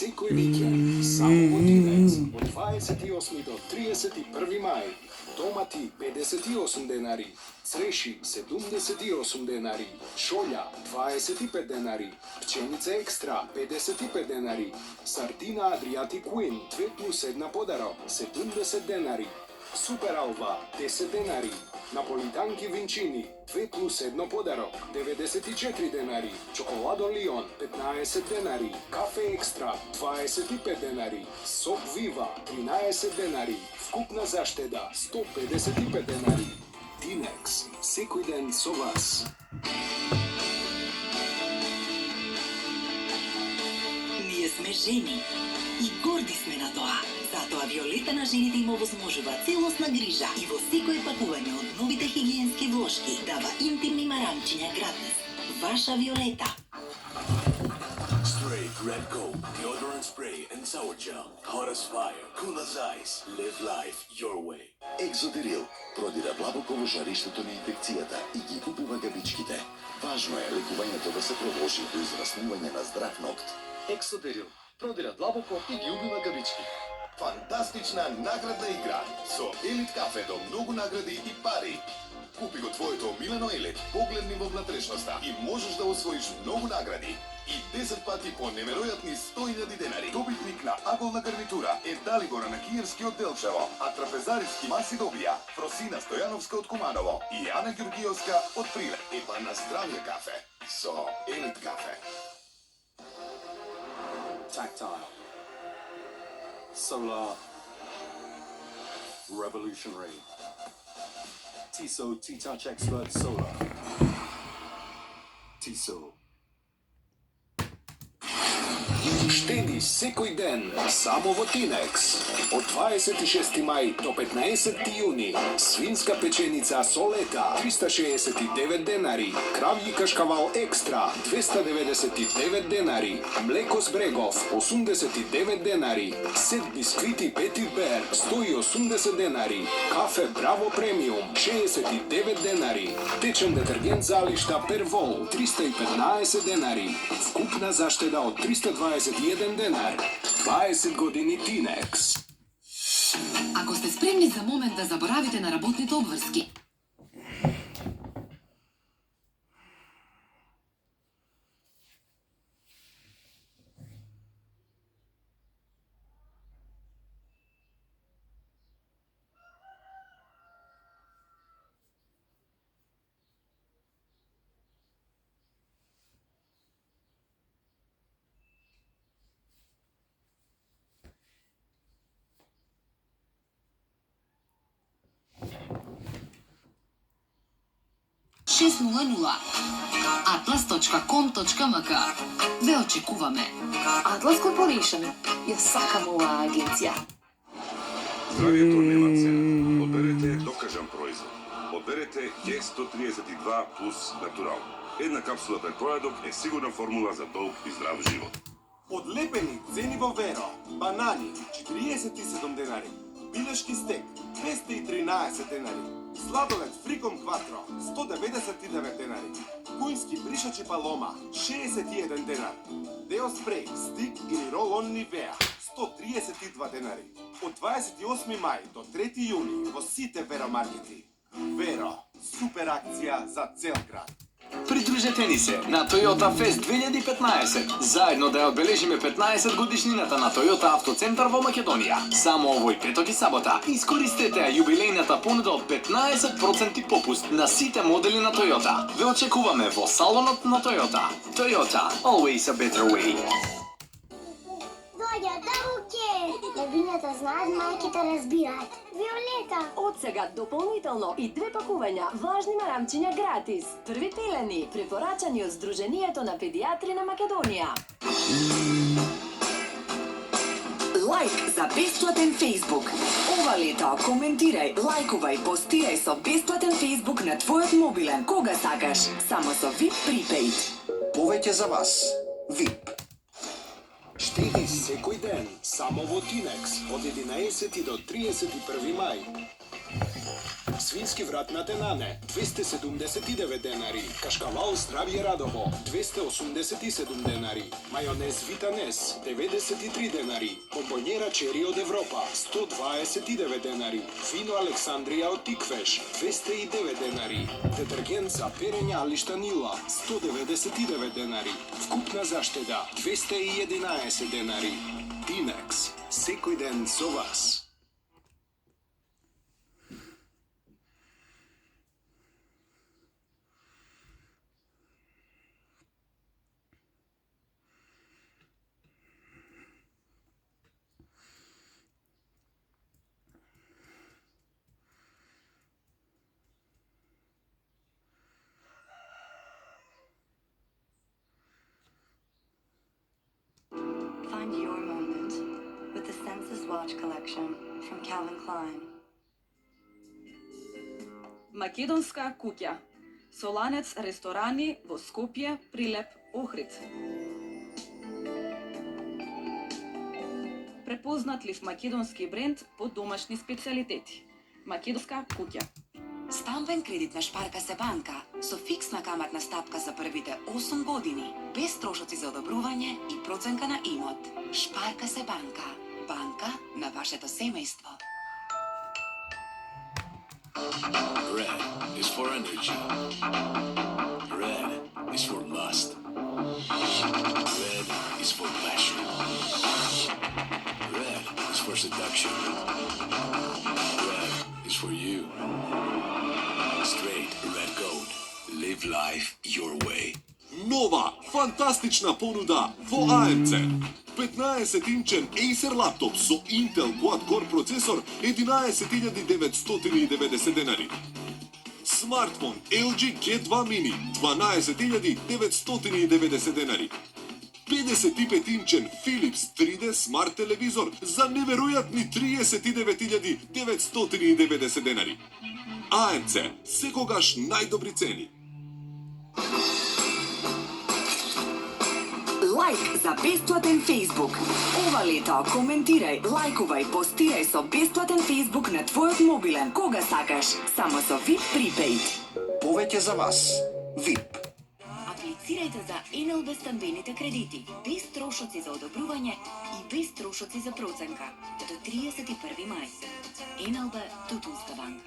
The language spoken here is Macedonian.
секој викенд, само во Тинекс, од 28 до 31 мај. Томати 58 денари, цреши 78 денари, шолја 25 денари, пченица екстра 55 денари, сардина Адриатик Queen 2+1 подарок 70 денари, супер алба 10 денари, наполитанки винчини 2+1 подарок 94 денари, чоколадо Лион 15 денари, кафе екстра 25 денари, сок Вива 13 денари, вкупна заштеда 155 денари. Тинекс, секој ден со вас. Ние сме жени и горди сме на тоа. Затоа Виолета на жените им овозможува целосна грижа и во секое пакување од новите хигиенски влошки дава интимни марамчиња гратис. Ваша Виолета. Stray Red Coat, deodorant spray and sour gel. Hot as fire, cool as ice. Live life your way. Екзодерил продира длабоко во жариштето на инфекцијата и ги убива габичките. Важно е лекувањето да се продолжи до израснување на здрав ногт. Ексодерил продира длабоко и ги убива габички. Фантастична наградна игра со Елит кафе до многу награди и пари. Купи го твоето омилено Елит, погледни во внатрешноста и можеш да освоиш многу награди и 10 пати по неверојатни 100.000 денари. Добитник на аголна гарнитура е Далибора на Киевски од Делчево, а трапезариски маси добија Фросина Стојановска од Куманово и Ана Ѓургиевска од Прилеп. Епа на здравје кафе со Елит кафе. Tactile, solar, revolutionary. Tissot T-Touch Expert Solar. Tissot. Штеди секој ден, само во Тинекс. Од 26 мај до 15 јуни, свинска печеница Солета 369 денари, кравји кашкавал екстра 299 денари, млеко с Брегов 89 денари, сет бисквити Петит Бер 180 денари, кафе Браво премиум 69 денари, течен детергент за алишта Первол 315 денари, вкупна заштеда од 321 денар. 20 години Тинекс. Ако сте спремни за момент да заборавите на работните обврски, atlas.com.mk. Ве очекуваме. Atlas Corporation ја сакам оваа агенција. Здравието нема цена. Одберете докажан производ. Одберете Г132 плюс натурал. Една капсула пред појадок е сигурна формула за долг и здрав живот. Одлепени цени во Веро. Банани 47 денари. Билешки стек 213 денари. Сладолед Фриком Кватро 199 денари. Кујнски бришачи Палома 61 денар. Део спреј, стик или рол-он Нивеа 132 денари. Од 28 мај до 3 јуни во сите Веро маркети. Веро, супер акција за цел град. Придружете ни се на Toyota Fest 2015. Заедно да ја одбележиме 15 годишнината на Toyota Автоцентар во Македонија. Само овој петок и сабота искористете јубилејната понуда од 15% попуст на сите модели на Toyota. Ве очекуваме во салонот на Toyota. Toyota, always a better way. Дојде да руке! Бабињата знаат, мајките разбираат. Виолета! Од сега дополнително и 2 пакувања важни марамчиња гратис. Први пилени, препорачани од Сдруженијето на педиатри на Македонија. Лайк за бесплатен Facebook. Ова лето коментирај, лајкувај, постирај со бесплатен Facebook на твојот мобилен кога сакаш, само со VIP Prepaid. Повеќе за вас. VIP. Штеди секој ден, само во Тинекс, од 11 до 31 мај. свински врат на Тенане 279 денари, кашкавал здравје Радово 287 денари, мајонез Витанес 93 денари, бомбонјера чери од Европа 129 денари, вино Александрија од Тиквеш 209 денари, детергент за перење Алишта Нила 199 денари, вкупна заштеда 211 денари. Динекс, секој ден со вас. Find your moment with the Senses Watch collection from Calvin Klein. Македонска куќа. Соланец ресторани во Скопје, Прилеп, Охрид. Препознат лив македонски бренд по домашни специјалитети. Македонска куќа. Стамбен кредит на Шпарка се банка со фиксна каматна стапка за првите 8 години, без трошоци за одобрување и проценка на имот. Шпарка се банка. Банка на вашето семејство. Red is for energy. Red is for lust. Red is for passion. Red is for seduction. Red is for you. Straight red gold. Live life your way. Нова, фантастична понуда во АМЦ. 15-инчен Acer лаптоп со Intel Quad-Core процесор 11.990 денари. Смартфон LG G2 Mini 12.990 денари. 55-инчен Philips 3D смарт телевизор за неверојатни 39.990 денари. АМЦ, секогаш најдобри цени. Лайк за бесплатен Facebook. Ова лето коментирај, лајкувај, постирај со бесплатен Facebook на твојот мобилен кога сакаш, само со VIP Prepaid. Повеќе за вас. VIP. Аплицирајте за НЛБ стамбените кредити, без трошоци за одобрување и без трошоци за проценка, до 31 мај. НЛБ Тутунска банка.